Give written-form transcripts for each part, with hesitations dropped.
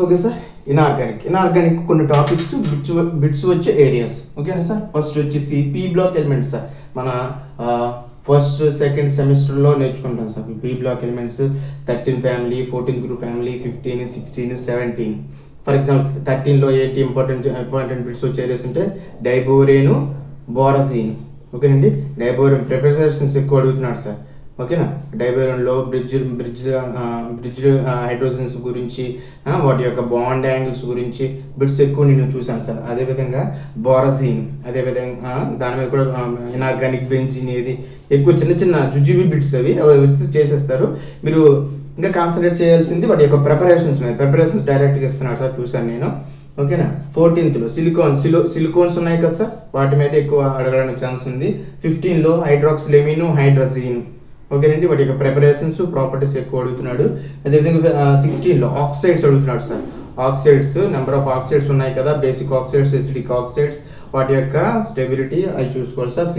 Okay sir. Inorganic కొన్ని topics bits వచ్చే areas. ఓకేనా సార్. ఫస్ట్ వచ్చేసి పీ బ్లాక్ ఎలిమెంట్స్ సార్. మన ఫస్ట్ సెకండ్ సెమిస్టర్లో నేర్చుకుంటాం sir. P block elements 13 family, 14 group family, 15, 16, 17. For example 13లో ఏంటి ఇంపార్టెంట్ బిట్స్ వచ్చే ఏరియాస్ అంటే డైబోరేను, బోరజీన్. ఓకేనండి. డైబోరేన్ ప్రిపరేషన్స్ ఎక్కువ అడుగుతున్నాడు సార్. ఓకేనా. డైబోరేన్లో బ్రిడ్జ్ హైడ్రోజన్స్ గురించి, వాటి యొక్క బాండ్ యాంగిల్స్ గురించి బిట్స్ ఎక్కువ నేను చూశాను సార్. అదేవిధంగా బోరజీన్, అదేవిధంగా దాని మీద కూడా ఇన్ఆర్గానిక్ బెంజిన్, ఏది ఎక్కువ చిన్న చిన్న జుజుబి బిట్స్ అవి వచ్చి చేసేస్తారు. మీరు ఇంకా కాన్సన్ట్రేట్ చేయాల్సింది వాటి యొక్క ప్రిపరేషన్స్ మీద. ప్రిపరేషన్స్ డైరెక్ట్గా ఇస్తున్నాడు సార్, చూశాను నేను. ఓకేనా. 14th సిలికోన్స్ ఉన్నాయి కదా సార్, వాటి మీద ఎక్కువ అడగడానికి ఛాన్స్ ఉంది. 15లో హైడ్రాక్సిలెమిన్, హైడ్రజీన్. ఓకేనండి. వాటి యొక్క ప్రిపరేషన్స్, ప్రాపర్టీస్ ఎక్కువ అడుగుతున్నాడు. అదేవిధంగా 16లో ఆక్సైడ్స్ అడుగుతున్నాడు sir. Oxides, number of oxides ఉన్నాయి కదా, బేసిక్ ఆక్సైడ్స్, ఎసిడిక్ ఆక్సైడ్స్, వాటి యొక్క స్టెబిలిటీ అవి చూసుకోవాలి సార్.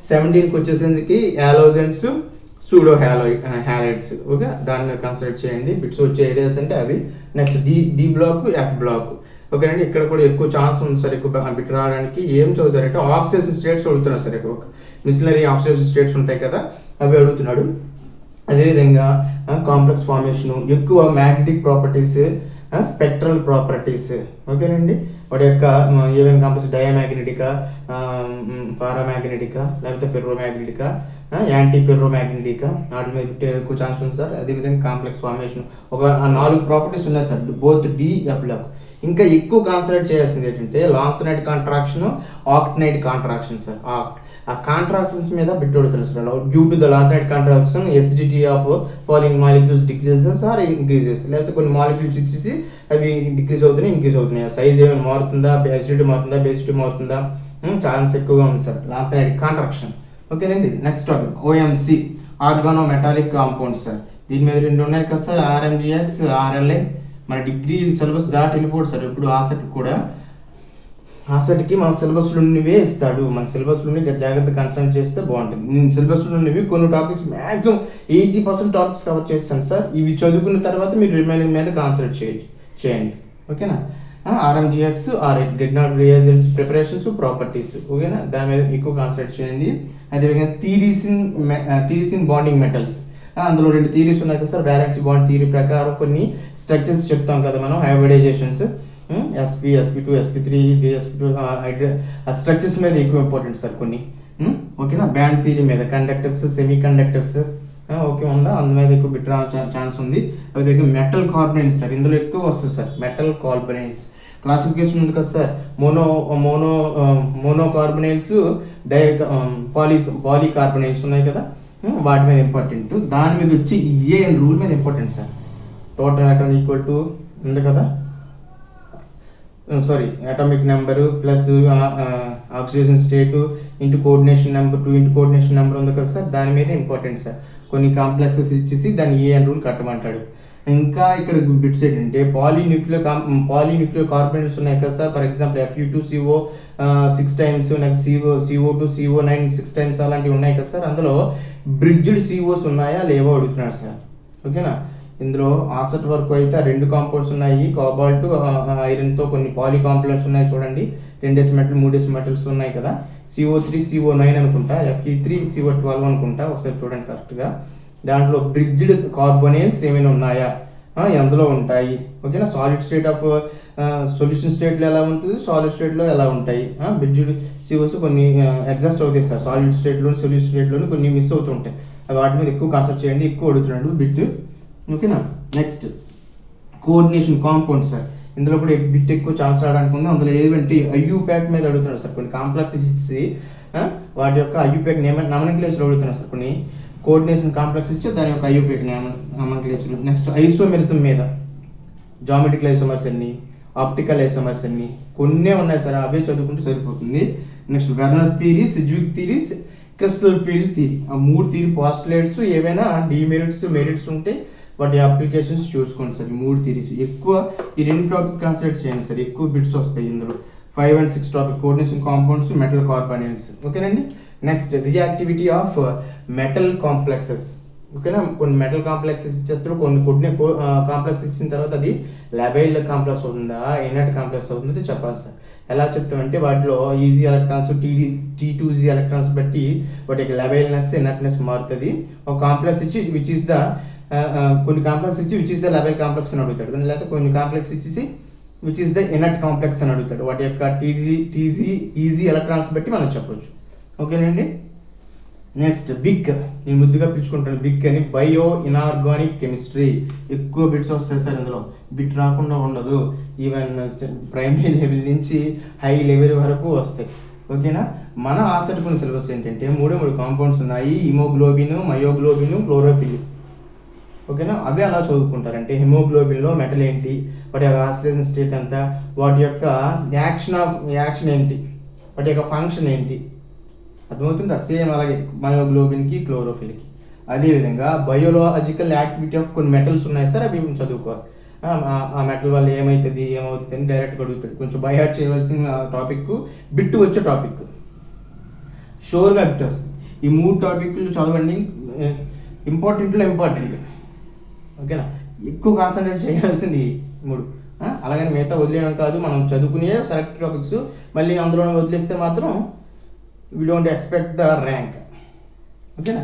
17కి వచ్చేసరికి హాలోజన్స్, సూడో హ్యాలైడ్స్. ఓకే, దాని మీద కాన్సన్ట్రేట్ చేయండి. బిట్స్ వచ్చే ఏరియాస్ అంటే అవి. Next D block, F block. ఓకేనండి. ఇక్కడ కూడా ఎక్కువ ఛాన్స్ ఉంది సార్ ఎక్కువ బిట్ రావడానికి. ఏం చదువుతారంటే ఆక్సిడేషన్ స్టేట్స్ అడుగుతున్నారు సార్. ఎక్కువ మిషనరీ ఆక్సిడేషన్ స్టేట్స్ ఉంటాయి కదా, అవి అడుగుతున్నాడు. అదేవిధంగా కాంప్లెక్స్ ఫార్మేషన్, ఎక్కువ మ్యాగ్నెటిక్ ప్రాపర్టీస్, స్పెక్ట్రల్ ప్రాపర్టీస్. ఓకేనండి. వాటి యొక్క ఏమేమి కాంప్లెక్స్, డయామ్యాగ్నెటికా, పారామ్యాగ్నెటికా, లేకపోతే ఫెర్రోమ్యాగ్నెటికా, యాంటీ ఫెర్రోమ్యాగ్నెటికా, వాటి మీద ఎక్కువ ఛాన్స్ ఉంది సార్. అదేవిధంగా కాంప్లెక్స్ ఫార్మేషన్ ఒక 4 ప్రాపర్టీస్ ఉన్నాయి sir, both D, F block. ఇంకా ఎక్కువ కాన్సన్ట్రేట్ చేయాల్సింది ఏంటంటే lanthanide contraction, actinide contraction sir. ఆ కాంట్రాక్షన్స్ మీద బిట్ అడుగుతున్నారు sir. Due to the lanthanide contraction acidity of following molecules decreases or increases. లేకపోతే కొన్ని మాలిక్యూల్స్ ఇచ్చేసి అవి డిక్రీజ్ అవుతున్నాయి, ఇంక్రీజ్ అవుతున్నాయి. సైజ్ ఏమైనా మారుతుందా, ఎసిడిటీ మారుతుందా, బేసిడిటీ మారుతుందా, ఛాన్స్ ఎక్కువగా ఉంది సార్ లాంగ్తనైట్ కాంట్రాక్షన్. ఓకేనండి. Next topic OMC, organo metallic compounds sir. దీని మీద 2 ఉన్నాయి కదా సార్, ఆర్ఎంజిఎక్స్, ఆర్ఎల్ఏ. మన డిగ్రీ సిలబస్ దాటి వెళ్ళిపోదు సార్ ఇప్పుడు. ఆసెట్కి మన సిలబస్లో ఉన్నవే ఇస్తాడు. మన సిలబస్లోని జాగ్రత్త కాన్సన్ట్రేట్ చేస్తే బాగుంటుంది. నేను సిలబస్లో ఉన్నవి కొన్ని టాపిక్స్ మ్యాక్సిమం 80% టాపిక్స్ కవర్ చేస్తాను సార్. ఇవి చదువుకున్న తర్వాత మీరు రిమైనింగ్ మీద కాన్సన్ట్రేట్ చేయండి. ఓకేనా. RMgX, Grignard reagents preparations, properties. ఓకేనా, దాని మీద ఎక్కువ కాన్సన్ట్రేట్ చేయండి. అదేవిధంగా థీరీస్ ఇన్ బాండింగ్ మెటల్స్. అందులో 2 థీరీస్ ఉన్నాయి కదా సార్. వ్యాలెన్సీ బాండ్ థీరీ ప్రకారం కొన్ని స్ట్రక్చర్స్ చెప్తాం కదా మనం, హైబ్రిడైజేషన్స్, SP, SP2, SP3, JSP2, ఆ స్ట్రక్చర్స్ మీద ఎక్కువ ఇంపార్టెంట్ సార్ కొన్ని. ఓకేనా. బ్యాండ్ థీరీ మీద, కండక్టర్స్, సెమీ కండక్టర్స్, ఓకే ఉందా, అందు మీద ఎక్కువ బిట్ ఛాన్స్ ఉంది. అదే మెటల్ కార్బనైన్స్ సార్, ఇందులో ఎక్కువ వస్తుంది సార్. మెటల్ కార్బనైన్స్ క్లాసిఫికేషన్ ఉంది కదా sir. Mono carbonyls, poly carbonyls ఉన్నాయి కదా, వాటి మీద ఇంపార్టెంట్. దాని మీద వచ్చి EAN రూల్ మీద important sir. Total electron equal to ఉంది కదా, sorry, atomic number plus oxidation state into coordination number 2 into coordination number ఉంది కదా సార్. దాని మీద ఇంపార్టెంట్ సార్. కొన్ని కాంప్లెక్సెస్ ఇచ్చేసి దాన్ని EAN రూల్ కట్టమంటాడు. ఇంకా ఇక్కడ బిట్స్ ఏంటంటే పాలీన్యూక్లియర్ కార్బనైట్స్ ఉన్నాయి కదా sir. For example Fe2CO 6 times, next CO2 CO9 6 times, అలాంటివి ఉన్నాయి కదా సార్. అందులో బ్రిడ్జ్డ్ COs ఉన్నాయా లేవో అడుగుతున్నాడు సార్. ఓకేనా. ఇందులో ఆసెట్ వరకు అయితే 2 కాంపౌండ్స్ ఉన్నాయి, కోబాల్ట్, ఐరన్తో కొన్ని పాలీ కాంప్లెక్స్ ఉన్నాయి చూడండి. 2s మెటల్ 3s మెటల్స్ ఉన్నాయి కదా. CO3 CO9 అనుకుంటా, Fe3 CO12 అనుకుంటా. ఒకసారి చూడండి కరెక్ట్గా. దాంట్లో బ్రిడ్జ్డ్ కార్బోనేట్స్ ఏమైనా ఉన్నాయా, ఎందులో ఉంటాయి. ఓకేనా. సాలిడ్ స్టేట్ ఆఫ్ సొల్యూషన్ స్టేట్లో ఎలా ఉంటుంది, సాలిడ్ స్టేట్లో ఎలా ఉంటాయి. బ్రిడ్జ్డ్ COs కొన్ని ఎగ్జాస్ట్ అవుతాయి సార్. సాలిడ్ స్టేట్లోని, సొల్యూషన్ స్టేట్లోని కొన్ని మిస్ అవుతుంటాయి. వాటి మీద ఎక్కువ కాన్సన్ట్రేట్ చేయండి, ఎక్కువ అడుగుతున్నాడు బిట్. ఓకేనా. Next coordination compound sir. ఇందులో కూడా బిట్ ఎక్కువ ఛాన్స్ రావడానికి ఉంది. అందులో ఏదంటే IUPAC మీద అడుగుతున్నాడు సార్. కొన్ని కాంప్లెక్సెస్ ఇచ్చి వాటి యొక్క IUPAC నామనక్లేచర్ అడుగుతున్నారు సార్. కొన్ని కోఆర్డినేషన్ కాంప్లెక్స్ ఇచ్చి దాని యొక్క IUPAC నామనక్లేచర్. నెక్స్ట్ ఐసోమెరిజం మీద, జామెట్రికల్ ఐసోమర్స్ అన్ని, ఆప్టికల్ ఐసోమర్స్ అన్ని కొన్నే ఉన్నాయి సార్. అవే చదువుకుంటే సరిపోతుంది. Next Werner's theory, Sidgwick theories, crystal field theory. ఆ 3 థీరీ పాస్టులేట్స్, ఏవైనా డిమెరిట్స్ మెరిట్స్ ఉంటే వాటి అప్లికేషన్స్ చూసుకోండి సార్. ఈ 3 థీరీస్ ఎక్కువ, ఈ 2 టాపిక్ కాన్సన్ట్రేట్ చేయండి సార్. ఎక్కువ బిట్స్ వస్తాయి ఇందులో. 5 and 6 topic coordination compounds, metal carbonyls. ఓకేనండి. Next reactivity of metal complexes. ఓకేనా. కొన్ని మెటల్ కాంప్లెక్సెస్ ఇచ్చేస్తారు, కొన్ని కాంప్లెక్స్ ఇచ్చిన తర్వాత అది లబైల్ కాంప్లెక్స్ అవుతుందా ఇనర్ట్ కాంప్లెక్స్ అవుతుందో చెప్పాలి సార్. ఎలా చెప్తామంటే వాటిలో ఈజీ ఎలక్ట్రాన్స్ T2Z ఎలక్ట్రాన్స్ బట్టి వాటి యొక్క లబైల్నెస్ ఇనర్ట్నెస్ మారుతుంది. ఒక కాంప్లెక్స్ ఇచ్చి విచ్ ఈస్ ద కొన్ని కాంప్లెక్స్ ఇచ్చి విచ్ ఈస్ ద లబైల్ కాంప్లెక్స్ అని అడుగుతాడు, లేకపోతే కొన్ని కాంప్లెక్స్ ఇచ్చేసి which is the inert complex అని అడుగుతాడు. వాటి యొక్క ఈజీ ఎలక్ట్రాన్స్ బట్టి మనం చెప్పొచ్చు. ఓకేనండి. నెక్స్ట్ బిగ్, నేను ముద్దుగా పిలుచుకుంటాను బిగ్ అని. Bio inorganic chemistry. ఎక్కువ బిట్స్ వస్తాయి సార్ ఇందులో, బిట్ రాకుండా ఉండదు. ఈవెన్ ప్రైమరీ లెవెల్ నుంచి హై లెవెల్ వరకు వస్తాయి. ఓకేనా. మన ఆసక్తికున్న సిలబస్ ఏంటంటే మూడు కాంపౌండ్స్ ఉన్నాయి, హిమోగ్లోబిన్, మయోగ్లోబిన్, క్లోరోఫిల్. ఓకేనా. అవి అలా చదువుకుంటారంటే హిమోగ్లోబిన్లో మెటల్ ఏంటి, వాటి యొక్క ఆక్సిజన్ స్టేట్ ఎంత, వాటి యొక్క యాక్షన్ ఏంటి, వాటి యొక్క ఫంక్షన్ ఏంటి, అర్థమవుతుందా. సేమ్ అలాగే మయోగ్లోబిన్కి క్లోరోఫిల్కి. అదేవిధంగా బయోలాజికల్ యాక్టివిటీ ఆఫ్ కొన్ని మెటల్స్ ఉన్నాయి సార్, అవి చదువుకోవాలి. ఆ మెటల్ వల్ల ఏమవుతుంది అని డైరెక్ట్గా అడుగుతుంది. కొంచెం బైహార్ట్ చేయవలసిన టాపిక్, బిట్టు వచ్చే టాపిక్, షోర్గా బిట్ వస్తుంది. ఈ 3 టాపిక్లు చదవండి, ఇంపార్టెంట్లో ఇంపార్టెంట్. ఓకేనా. ఎక్కువ కాన్సన్ట్రేట్ చేయాల్సింది 3. అలాగని మిగతా వదిలేయడం కాదు, మనం చదువుకునే సెలెక్ట్ టాపిక్స్ మళ్ళీ అందులో వదిలేస్తే మాత్రం we don't expect the rank. ఓకేనా.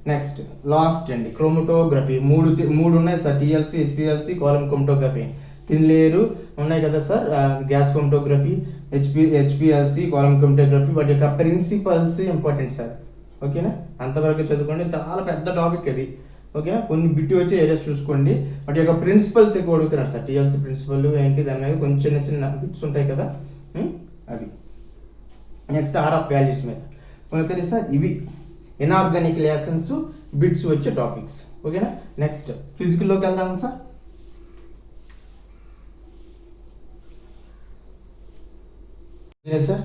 నెక్స్ట్ లాస్ట్ అండి క్రోమటోగ్రఫీ. మూడు ఉన్నాయి sir, TLC, HPLC, column chromatography. తినలేరు ఉన్నాయి కదా sir, gas chromatography, HPLC, column chromatography. వాటి యొక్క ప్రిన్సిపల్స్ ఇంపార్టెంట్ సార్. ఓకేనా. అంతవరకు చదువుకోండి, చాలా పెద్ద టాపిక్ అది. ఓకేనా. కొన్ని బిట్టి వచ్చే ఏరియాస్ చూసుకోండి. వాటి యొక్క ప్రిన్సిపల్స్ ఎక్కువ అడుగుతున్నారు సార్. TLC ప్రిన్సిపల్ ఏంటి, దాని మీద కొంచెం చిన్న బిట్స్ ఉంటాయి కదా అవి. నెక్స్ట్ RF వాల్యూస్ మీద. ఓకే సార్, ఇవి ఇనార్గానిక్ రియాక్షన్స్ బిట్స్ వచ్చే టాపిక్స్. ఓకేనా. నెక్స్ట్ ఫిజికల్లోకి వెళ్దాం sir. Okay sir,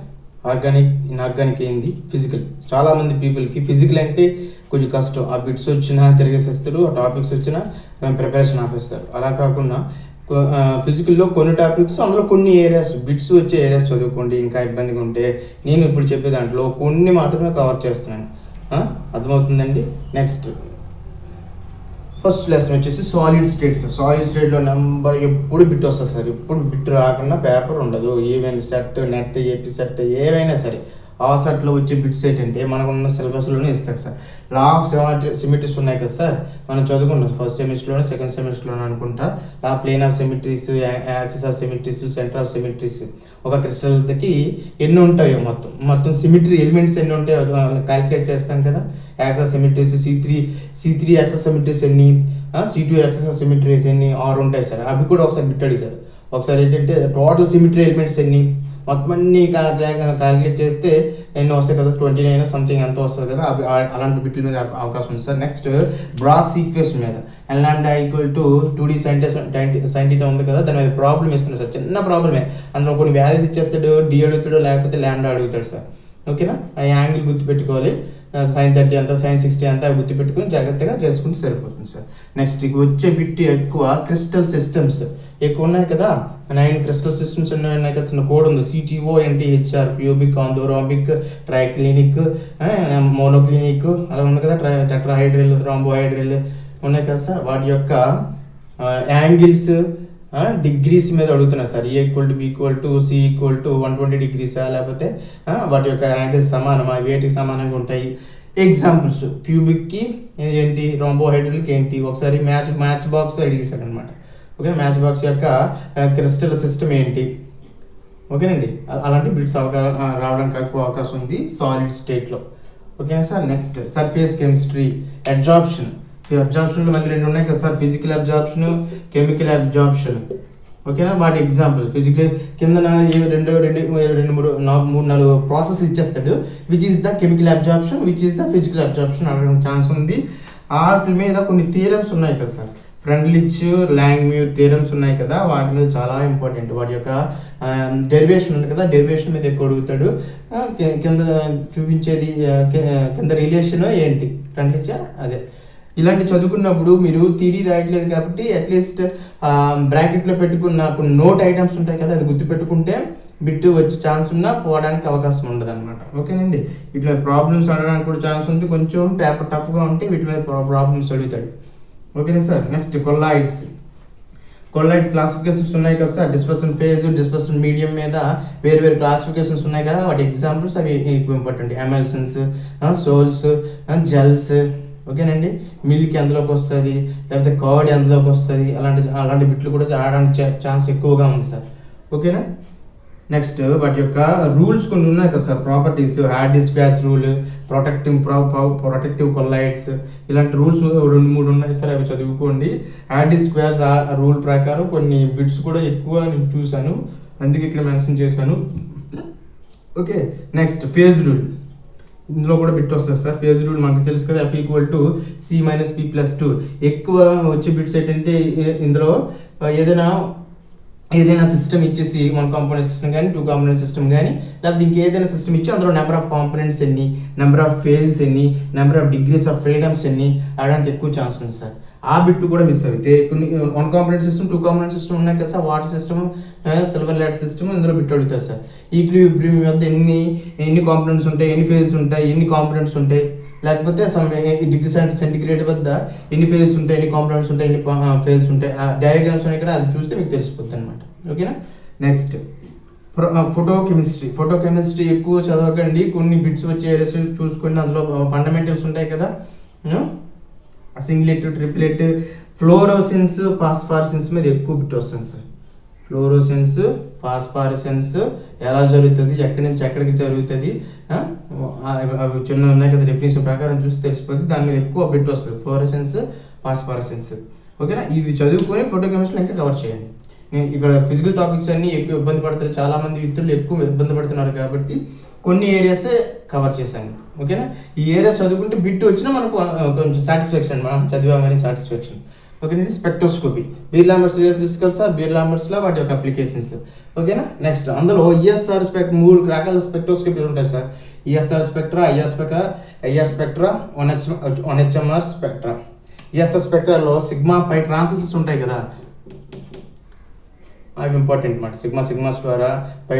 organic inorganic ఏంది, ఫిజికల్. చాలామంది పీపుల్కి ఫిజికల్ అంటే కొంచెం కష్టం. ఆ బిట్స్ వచ్చినా తిరిగేసేస్తారు, ఆ టాపిక్స్ వచ్చినా ప్రిపరేషన్ ఆపేస్తారు. అలా కాకుండా ఫిజికల్లో కొన్ని టాపిక్స్, అందులో కొన్ని ఏరియాస్ బిట్స్ వచ్చే ఏరియాస్ చదువుకోండి. ఇంకా ఇబ్బందిగా ఉంటే నేను ఇప్పుడు చెప్పే దాంట్లో కొన్ని మాత్రమే కవర్ చేస్తున్నాను. అర్థమవుతుందండి. నెక్స్ట్ ఫస్ట్ లెసన్ వచ్చేసి సాలిడ్ స్టేట్స్. సాలిడ్ స్టేట్లో నెంబర్ ఎప్పుడు బిట్ వస్తుంది సార్, ఎప్పుడు బిట్ రాకుండా పేపర్ ఉండదు. Even set, net, AP set ఏవైనా సరే ఆ సెట్లో వచ్చే బిట్స్ ఏంటంటే మనకున్న సిలబస్లోనే ఇస్తారు సార్. లా ఆఫ్ సిమెట్రీస్ ఉన్నాయి కదా సార్, మనం చదువుకుంటాం ఫస్ట్ సెమిస్టర్లోనే, సెకండ్ సెమిస్టర్లోనే అనుకుంటా. లా plane of symmetries, axis of symmetries, centre of symmetries. ఒక క్రిస్టల్కి ఎన్ని ఉంటాయో మొత్తం సిమెట్రీ ఎలిమెంట్స్ ఎన్ని ఉంటాయో క్యాలిక్యులేట్ చేస్తాం కదా. Access symmetries, C3 access symmetries ఎన్ని, C2 యాక్సెస్ సిమెట్రీస్ ఎన్ని, 6 ఉంటాయి సార్. అవి కూడా ఒకసారి బిట్ అడిగారు. ఒకసారి ఏంటంటే టోటల్ సిమెట్రీ ఎలిమెంట్స్ ఎన్ని మొత్తం అన్ని క్యాలిక్యులేట్ చేస్తే ఎన్నో వస్తాయి కదా, 29 సంథింగ్ ఎంతో వస్తుంది కదా. అవి అలాంటి బిట్ల మీద అవకాశం ఉంది సార్. నెక్స్ట్ బ్రాగ్స్ ఈక్వేషన్ మీద Lambda = 2D sin ఉంది కదా, దాని మీద ప్రాబ్లం ఇస్తున్నారు సార్. చిన్న ప్రాబ్లమే, అందులో కొన్ని వాల్యూస్ ఇచ్చేస్తాడు, D అడుగుతాడు, లేకపోతే ల్యాండా అడుగుతాడు సార్. ఓకేనా. ఆ యాంగిల్ గుర్తుపెట్టుకోవాలి, sin 30 ఎంత, sin 60 ఎంత గుర్తుపెట్టుకుని జాగ్రత్తగా చేసుకుంటే సరిపోతుంది సార్. నెక్స్ట్ వచ్చే బిట్ ఎక్కువ క్రిస్టల్ సిస్టమ్స్ ఎక్కువ ఉన్నాయి కదా. 9 క్రిస్టల్ సిస్టమ్స్ ఉన్నాయి కదా, చిన్న కోడ్ ఉంది. CTONTHR, క్యూబిక్, ఆంథోరాంబిక్, ట్రైక్లినిక్, మోనోక్లినిక్ అలా ఉంది కదా. టెట్రాహైడ్రల్, రాంబోహైడ్రల్ ఉన్నాయి కదా సార్. వాటి యొక్క యాంగిల్స్ డిగ్రీస్ మీద అడుగుతున్నారు sir. A = B = C = 120 degrees లేకపోతే వాటి యొక్క యాంగిల్స్ సమానమా, వేటికి సమానంగా ఉంటాయి. ఎగ్జాంపుల్స్ క్యూబిక్కి ఏంటి, రాంబోహైడ్రల్కి ఏంటి. ఒకసారి మ్యాచ్ బాక్స్ అడిగేశాడు అనమాట. ఓకే, మ్యాచ్ బాక్స్ యొక్క క్రిస్టల్ సిస్టమ్ ఏంటి. ఓకేనండి. అలాంటి బిట్స్ రావడానికి ఎక్కువ అవకాశం ఉంది సాలిడ్ స్టేట్లో. ఓకేనా సార్. Next surface chemistry. అబ్జార్ప్షన్లో మళ్ళీ 2 ఉన్నాయి కదా sir, physical absorption, chemical absorption. ఓకేనా. వాటి ఎగ్జాంపుల్ ఫిజికల్ కింద 2-3-4 ప్రాసెస్ ఇచ్చేస్తాడు. Which is the chemical absorption, which is the physical absorption అడగడానికి ఛాన్స్ ఉంది. వాటి మీద కొన్ని థియరమ్స్ ఉన్నాయి కదా సార్, ఫ్రెండ్లిచ్, లాంగ్మ్యూర్ థియరమ్స్ ఉన్నాయి కదా, వాటి మీద చాలా ఇంపార్టెంట్. వాటి యొక్క డెరివేషన్ ఉంది కదా, డెరివేషన్ మీద ఎక్కువ అడుగుతాడు. కింద చూపించేది కింద రిలేషన్ ఏంటి, ఫ్రెండ్లిచ్ అదే. ఇలాంటి చదువుకున్నప్పుడు మీరు థియరీ రాయట్లేదు కాబట్టి అట్లీస్ట్ బ్రాకెట్లో పెట్టుకున్న కొన్ని నోట్ ఐటమ్స్ ఉంటాయి కదా, అది గుర్తుపెట్టుకుంటే బిట్ వచ్చే ఛాన్స్ ఉన్నా పోవడానికి అవకాశం ఉండదు అనమాట. ఓకేనండి. ఇట్లా ప్రాబ్లమ్స్ అడగడానికి కూడా ఛాన్స్ ఉంది. కొంచెం పేపర్ టఫ్గా ఉంటే వీటి మీద ప్రాబ్లమ్స్ అడుగుతాడు. ఓకేనా సార్. నెక్స్ట్ కొల్లాయిడ్స్ క్లాసిఫికేషన్స్ ఉన్నాయి కదా sir. Dispersion phase, dispersion medium మీద వేరు క్లాసిఫికేషన్స్ ఉన్నాయి కదా, వాటి ఎగ్జాంపుల్స్ అవి ఎక్కువ ఇంపార్టెంట్. Emulsions, sols, gels. ఓకేనండి. మిల్క్ ఎందులోకి వస్తుంది, లేకపోతే కర్డ్ ఎందులోకి వస్తుంది, అలాంటి బిట్లు కూడా ఆడడానికి ఛాన్స్ ఎక్కువగా ఉంది సార్. ఓకేనా. నెక్స్ట్ వాటి యొక్క రూల్స్ కొన్ని ఉన్నాయి కదా sir. Properties, Hardy Schulze rule, protective colloids, ఇలాంటి రూల్స్ 2-3 ఉన్నాయి సార్. అవి చదువుకోండి. హార్డీ స్క్వాష్ రూల్ ప్రకారం కొన్ని బిట్స్ కూడా ఎక్కువ నేను చూశాను, అందుకే ఇక్కడ మెన్షన్ చేశాను. ఓకే. నెక్స్ట్ ఫేజ్ రూల్, ఇందులో కూడా బిట్ వస్తుంది సార్. ఫేజ్ రూల్ మనకు తెలుసు కదా, F=C-P+2. ఎక్కువ వచ్చే బిట్స్ ఏంటంటే ఇందులో ఏదైనా సిస్టమ్ ఇచ్చేసి 1 కాంపోనెంట్ సిస్టమ్ కానీ 2 కాంపోనెంట్ సిస్టమ్ కానీ లేకపోతే ఇంకేదైనా సిస్టమ్ ఇచ్చి అందులో నెంబర్ ఆఫ్ కాంపోనెంట్స్ ఎన్ని, నెంబర్ ఆఫ్ ఫేజెస్ ఎన్ని, number of degrees of freedoms ఎన్ని ఆడడానికి ఎక్కువ ఛాన్స్ ఉంది సార్. ఆ బిట్ కూడా మిస్ అవుతాయి. కొన్ని 1 కాంపోనెంట్ సిస్టమ్ 2 కాంపోనెంట్ సిస్టమ్ ఉన్నాయి కదా sir. Water system, silver light system, ఇందులో బిట్ అడుగుతారు సార్. ఈక్విలిబ్రియం వద్ద ఎన్ని కాంపోనెంట్స్ ఉంటాయి, ఎన్ని ఫేజెస్ ఉంటాయి, ఎన్ని కాంపోనెంట్స్ ఉంటాయి, లేకపోతే డిగ్రీ సెంటిగ్రేడ్ వద్ద ఎన్ని ఫేజెస్ ఉంటాయి, ఎన్ని కాంపోనెంట్స్ ఉంటాయి, ఎన్ని ఫేజెస్ ఉంటాయి, ఆ డయాగ్రామ్స్ ఉన్నాయి కదా, అది చూస్తే మీకు తెలిసిపోతుంది అనమాట. ఓకేనా. నెక్స్ట్ ఫోటోకెమిస్ట్రీ ఎక్కువ చదవకండి. కొన్ని బిట్స్ వచ్చే ఏరియాస్ చూసుకోండి. అందులో ఫండమెంటల్స్ ఉంటాయి కదా, సింగ్లెట్, ట్రిప్లెట్, ఫ్లోరోసెన్స్, ఫాస్ఫారసెన్స్ మీద ఎక్కువ బిట్ వస్తుంది సార్. ఫ్లోరోసెన్స్, ఫాస్ఫారసెన్స్ ఎలా జరుగుతుంది, ఎక్కడి నుంచి ఎక్కడికి జరుగుతుంది, అవి చిన్న ఉన్నాయి కదా, డెఫినేషన్ ప్రకారం చూసి తెలిసిపోతుంది. దాని మీద ఎక్కువ బిట్ వస్తుంది, ఫ్లోరోసెన్స్, ఫాస్ఫారసెన్స్. ఓకేనా. ఇవి చదువుకొని ఫోటోకెమిస్ట్రీ ఇంకా కవర్ చేయండి. నేను ఇక్కడ ఫిజికల్ టాపిక్స్ అన్ని ఎక్కువ ఇబ్బంది పడతారు, చాలామంది విద్యార్థులు ఎక్కువ ఇబ్బంది పడుతున్నారు కాబట్టి కొన్ని ఏరియాసే కవర్ చేశాను. ఓకేనా. ఈ ఏరియా చదువుకుంటే బిట్ వచ్చినా మనకు కొంచెం సాటిస్ఫాక్షన్, మనం చదివామని సాటిస్ఫాక్షన్. ఓకేనండి. స్పెక్ట్రోస్కోపీ, బీర్ లాంబర్ట్స్ తెలుసుకోవాలి సార్. బీర్ లాంబర్ట్స్లో వాటి యొక్క అప్లికేషన్స్. ఓకేనా. నెక్స్ట్ అందులో ఈఎస్ఆర్ 3 రకాల స్పెక్ట్రోస్కోపీలు ఉంటాయి sir. ESR spectra, IR spectra, 1HMR spectra. ESR స్పెక్ట్రాలో సిగ్మా పై ట్రాన్సిస్టర్స్ ఉంటాయి కదా, అవి ఇంపార్టెంట్ అన్నమాట. సిగ్మా ద్వారా పై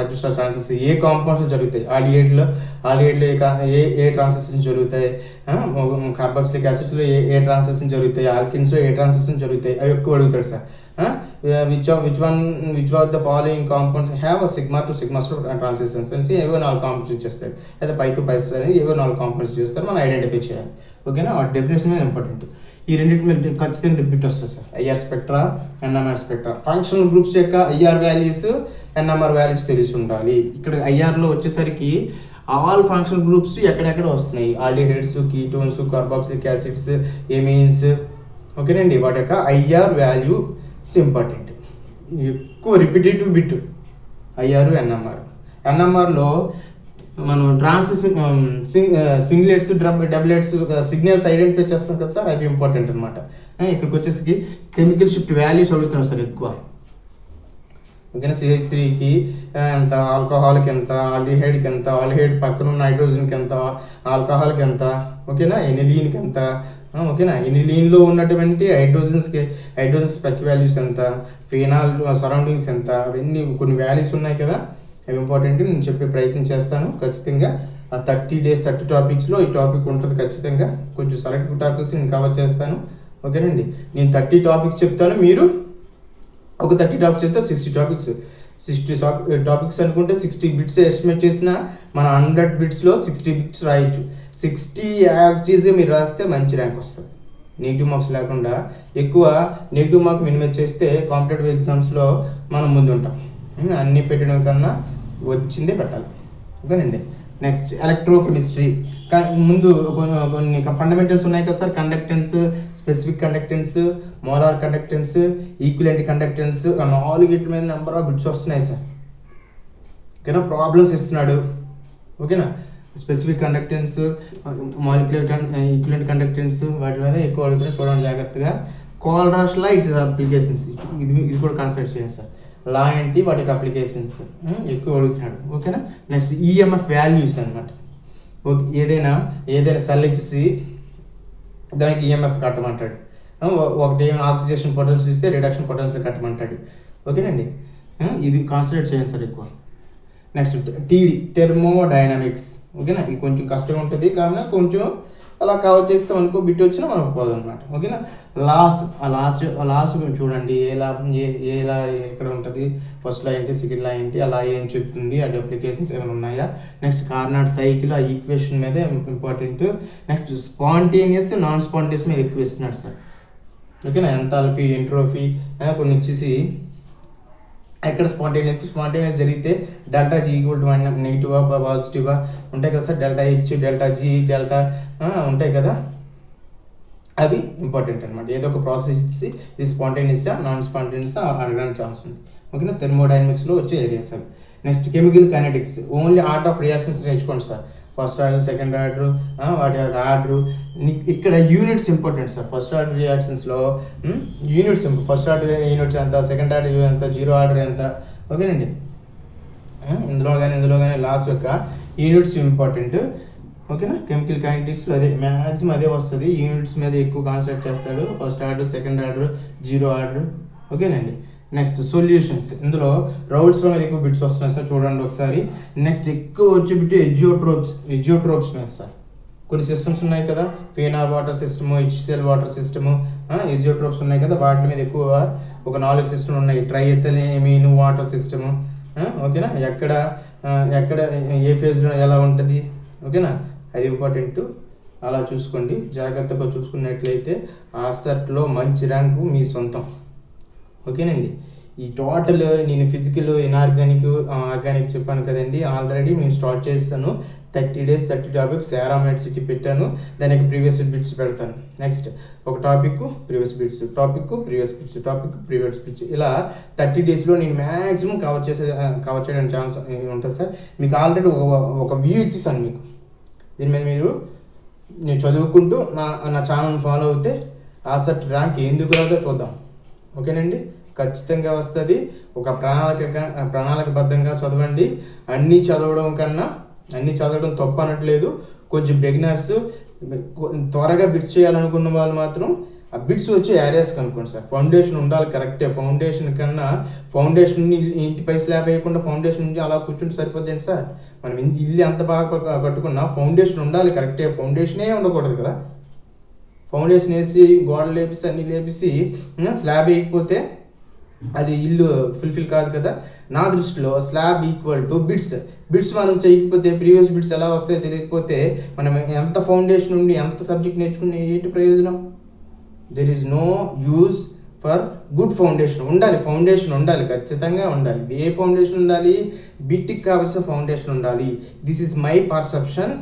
టు స్టార్ ట్రాన్సిస్టర్ ఏ కాంపౌండ్స్ జరుగుతాయి, ఆలియేడ్లో ఏ ట్రాన్సిస్టర్స్ జరుగుతాయి, కార్బాక్సిలిక్ యాసిడ్లో ఏ ట్రాన్సిస్టర్స్ జరుగుతాయి, ఆల్కిన్స్లో ఏ ట్రాన్సిస్టర్స్ జరుగుతాయి, అవి ఎక్కువ అడుగుతాడు sir. which of the following compounds have a sigma to sigma star transitions అని ఏవో 4 కాంపౌండ్స్ చేస్తాడు, లేదా పై టు పై స్టార్ అని ఏవో 4 కాంపౌండ్స్ చేస్తారు, మనం ఐడెంటిఫై చేయాలి. ఓకేనా. ఆ డెఫినేషన్ ఇంపార్టెంట్. ఈ రెండింటి మీద ఖచ్చితంగా రిపీట్ వస్తుంది sir. IR spectra, NMR spectra. Functional groups యొక్క ఐఆర్ వాల్యూస్, ఎన్ఎంఆర్ వాల్యూస్ తెలిసి ఉండాలి. ఇక్కడ ఐఆర్లో వచ్చేసరికి ఆల్ ఫంక్షనల్ గ్రూప్స్ ఎక్కడెక్కడ వస్తున్నాయి, ఆల్డిహైడ్స్, కీటోన్స్, కార్బాక్సిలిక్ యాసిడ్స్, ఎమీన్స్. ఓకేనండి. వాటి యొక్క ఐఆర్ వాల్యూస్ ఇంపార్టెంట్. ఎక్కువ రిపిటేటివ్ బిట్ ఐఆర్, ఎన్ఎంఆర్లో మనం సింగ్లెట్స్, డబ్లెట్స్ సిగ్నల్స్ ఐడెంటిఫై చేస్తాం కదా సార్, అవి ఇంపార్టెంట్ అనమాట. ఇక్కడికి వచ్చేసి కెమికల్ షిఫ్ట్ వాల్యూస్ అడుగుతున్నారు సార్ ఎక్కువ. ఓకేనా. CH3కి ఎంత, ఆల్కహాల్కి ఎంత, ఆల్డిహైడ్కి ఎంత, ఆల్డిహైడ్ పక్కన ఉన్న హైడ్రోజన్కి ఎంత, ఆల్కహాల్కి ఎంత. ఓకేనా. ఎనిలీన్కి ఎంత. ఓకేనా. ఎనిలీన్లో ఉన్నటువంటి హైడ్రోజన్ స్పెక్ వాల్యూస్ ఎంత, ఫినాల్ సరౌండింగ్స్ ఎంత, అవన్నీ కొన్ని వాల్యూస్ ఉన్నాయి కదా, అవి ఇంపార్టెంట్. నేను చెప్పే ప్రయత్నం చేస్తాను ఖచ్చితంగా. ఆ 30 days 30 టాపిక్స్లో ఈ టాపిక్ ఉంటుంది ఖచ్చితంగా. కొంచెం సెలెక్టివ్ టాపిక్స్ నేను కవర్ చేస్తాను. ఓకేనండి. నేను 30 టాపిక్స్ చెప్తాను, మీరు ఒక 30 టాపిక్స్ చెప్తే 60 టాపిక్స్. 60 టాపిక్స్ అనుకుంటే 60 బిట్స్ ఎస్టిమేట్ చేసిన మన 100 బిట్స్లో 60 బిట్స్ రాయొచ్చు. 60 యాజ్ ఇట్ ఈజ్ మీరు రాస్తే మంచి ర్యాంక్ వస్తుంది. నెగిటివ్ మార్క్స్ లేకుండా ఎక్కువ నెగిటివ్ మార్క్ మినిమైజ్ చేస్తే కాంపిటేటివ్ ఎగ్జామ్స్లో మనం ముందుంటాం. అన్నీ పెట్టడం కన్నా వచ్చిందే పెట్టాలి. ఓకేనండి. Next electrochemistry. ముందు కొన్ని ఫండమెంటల్స్ ఉన్నాయి కదా sir. Conductance, specific conductance, molar conductance, equivalent conductance, 4 మీద నెంబర్ ఆఫ్ బిట్స్ వస్తున్నాయి సార్. ఓకేనా. ప్రాబ్లమ్స్ ఇస్తున్నాడు. ఓకేనా. Specific conductance, molecular equivalent conductance, వాటి మీద ఎక్కువ అడుగుతున్నాయి, చూడండి జాగ్రత్తగా. కోల్రాష్ లా ఇట్ అప్లికేషన్స్, ఇది కూడా కన్సిడర్ చేయండి సార్. లా ఏంటి, వాటి యొక్క అప్లికేషన్స్ ఎక్కువ అడుగుతున్నాడు. ఓకేనా. నెక్స్ట్ ఈఎంఎఫ్ వాల్యూస్ అనమాట. ఓకే. ఏదైనా సెల్ ఇచ్చేసి దానికి ఈఎంఎఫ్ కట్టమంటాడు. ఒకటి ఆక్సిడేషన్ పొటెన్షియల్ ఇస్తే రిడక్షన్ పొటెన్షియల్ కట్టమంటాడు. ఓకేనండి. ఇది కాన్సన్ట్రేట్ చేయండి సార్ ఎక్కువ. Next TD thermodynamics. ఓకేనా, ఇది కొంచెం కష్టంగా ఉంటుంది కానీ కొంచెం అలా కవర్ చేస్తాం అనుకో, బిట్ వచ్చినా మనకు పోదు అనమాట. ఓకేనా, లాస్ట్ చూడండి ఎలా ఎక్కడ ఉంటుంది, ఫస్ట్ లా ఏంటి, సెకండ్ లా ఏంటి, అలా ఏం చెప్తుంది, అది అప్లికేషన్స్ ఏమైనా ఉన్నాయా. నెక్స్ట్ కార్నాట్ సైకిల్, ఆ ఈక్వేషన్ మీద important. Next spontaneous non spontaneous మీద ఎక్కువ ఇస్తున్నాడు సార్. ఓకేనా, ఎంథాల్పీ, ఎంట్రోపీ కొన్ని ఇచ్చేసి ఎక్కడ స్పాంటేనియస్ జరిగితే డెల్టా జీ ఈక్వల్ టు నెగిటివా పాజిటివా ఉంటాయి కదా sir, delta H, delta G, delta ఉంటాయి కదా, అవి ఇంపార్టెంట్ అనమాట. ఏదో ఒక ప్రాసెస్ ఇచ్చి ఇది స్పాంటేనియస్ నాన్ స్పాంటేనియస్ అడగడానికి ఛాన్స్ ఉంది. ఓకేనా, థెర్మోడైనమిక్స్లో వచ్చే ఏరియాస్ అవి. Next chemical kinetics, only order of reactions నేర్చుకోండి sir. First order, second order, వాటి యొక్క ఆర్డర్. ఇక్కడ units important sir. First order రియాక్షన్స్లో యూనిట్స్, ఫస్ట్ ఆర్డర్ యూనిట్స్ ఎంత, సెకండ్ ఆర్డర్ ఎంత, జీరో ఆర్డర్ ఎంత. ఓకేనండి, ఇందులో కానీ లాస్ట్ యొక్క యూనిట్స్ ఇంపార్టెంట్. ఓకేనా, కెమికల్ కైనెటిక్స్లో అదే మ్యాక్సిమం అదే వస్తుంది, యూనిట్స్ మీద ఎక్కువ కాన్సన్ట్రేట్ చేస్తాడు. First order, second order, zero order. ఓకేనండి, నెక్స్ట్ సొల్యూషన్స్, ఇందులో రౌల్స్లో మీద ఎక్కువ బిట్స్ వస్తున్నాయి సార్, చూడండి ఒకసారి. నెక్స్ట్ ఎక్కువ వచ్చి బిట్ ఎజియోట్రోప్స్ మీద సార్. కొన్ని సిస్టమ్స్ ఉన్నాయి కదా, PNR water system, HCl water system, azeotropes ఉన్నాయి కదా, వాటి మీద ఎక్కువ ఒక 4 సిస్టమ్ ఉన్నాయి. Triethylene water system. ఓకేనా, ఎక్కడ ఏ ఫేజ్లో ఎలా ఉంటుంది. ఓకేనా, అది ఇంపార్టెంట్. అలా చూసుకోండి, జాగ్రత్తగా చూసుకున్నట్లయితే ఆసెట్లో మంచి ర్యాంకు మీ సొంతం. ఓకేనండి, ఈ టోటల్ నేను ఫిజికల్, ఇన్ఆర్గానిక్, ఆర్గానిక్ చెప్పాను కదండి, ఆల్రెడీ నేను స్టార్ట్ చేస్తాను. 30 days 30 టాపిక్స్ సిటీ పెట్టాను. దానికి ప్రీవియస్ బిట్స్ పెడతాను. నెక్స్ట్ ఒక topic previous bits, previous bits, ఇలా 30 daysలో నేను మ్యాక్సిమం కవర్ చేయడానికి ఛాన్స్ ఉంటుంది సార్. మీకు ఆల్రెడీ ఒక వ్యూ ఇచ్చేసాను మీకు. దీని మీద నేను చదువుకుంటూ నా ఛానల్ ఫాలో అవుతే ఆసెట్ ర్యాంక్ ఎందుకు రాదో చూద్దాం. ఓకేనండి, ఖచ్చితంగా వస్తుంది. ఒక ప్రణాళికబద్ధంగా చదవండి. అన్నీ చదవడం తప్పు అనట్లేదు. కొంచెం బిగినర్స్ త్వరగా బిట్స్ చేయాలనుకున్న వాళ్ళు మాత్రం ఆ బిట్స్ వచ్చే ఏరియాస్ కనుక్కోండి సార్. ఫౌండేషన్ ఉండాలి కరెక్టే. ఫౌండేషన్ ఇంటిపై స్లాబ్ వేయకుండా ఫౌండేషన్ నుంచి అలా కూర్చుంటే సరిపోద్దండి సార్. మనం ఇల్లు ఎంత బాగా కట్టుకున్నా ఫౌండేషన్ ఉండాలి కరెక్టే. ఫౌండేషనే ఉండకూడదు కదా. ఫౌండేషన్ వేసి గోడలు లేపేసి అన్ని లేపేసి స్లాబ్ వేయకపోతే అది ఇల్లు ఫుల్ఫిల్ కాదు కదా. నా దృష్టిలో స్లాబ్ ఈక్వల్ టు బిట్స్ మనం చేయకపోతే ప్రీవియస్ బిట్స్ ఎలా వస్తాయో తెలియకపోతే మనం ఎంత ఫౌండేషన్ ఉండి ఎంత సబ్జెక్ట్ నేర్చుకునే ఏంటి ప్రయోజనం. There is no use for good foundation ఉండాలి ఖచ్చితంగా ఉండాలి. ఏ ఫౌండేషన్ ఉండాలి, బిట్కి కావాల్సిన ఫౌండేషన్ ఉండాలి. This is my perception.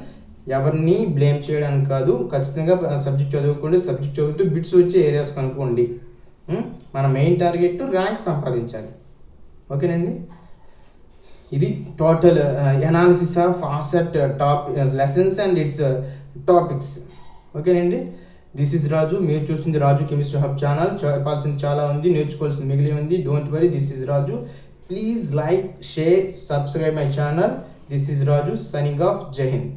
ఎవరిని బ్లేమ్ చేయడానికి కాదు. ఖచ్చితంగా సబ్జెక్ట్ చదువుకోండి. సబ్జెక్ట్ చదువుతూ బిట్స్ వచ్చే ఏరియాస్ కనుక్కోండి. మన మెయిన్ టార్గెట్ ర్యాంక్ సంపాదించాలి. ఓకేనండి, ఇది total analysis of asset top lessons and it's topics. ఓకేనండి, దిస్ ఇస్ రాజు. మీరు చూస్తుంది రాజు కెమిస్ట్రీ హబ్ ఛానల్. చెప్పాల్సింది చాలా ఉంది, నేర్చుకోవాల్సింది మిగిలి ఉంది. Don't worry, this is Raju. Please like, share, subscribe my channel. This is Raju signing off. జై హింద్.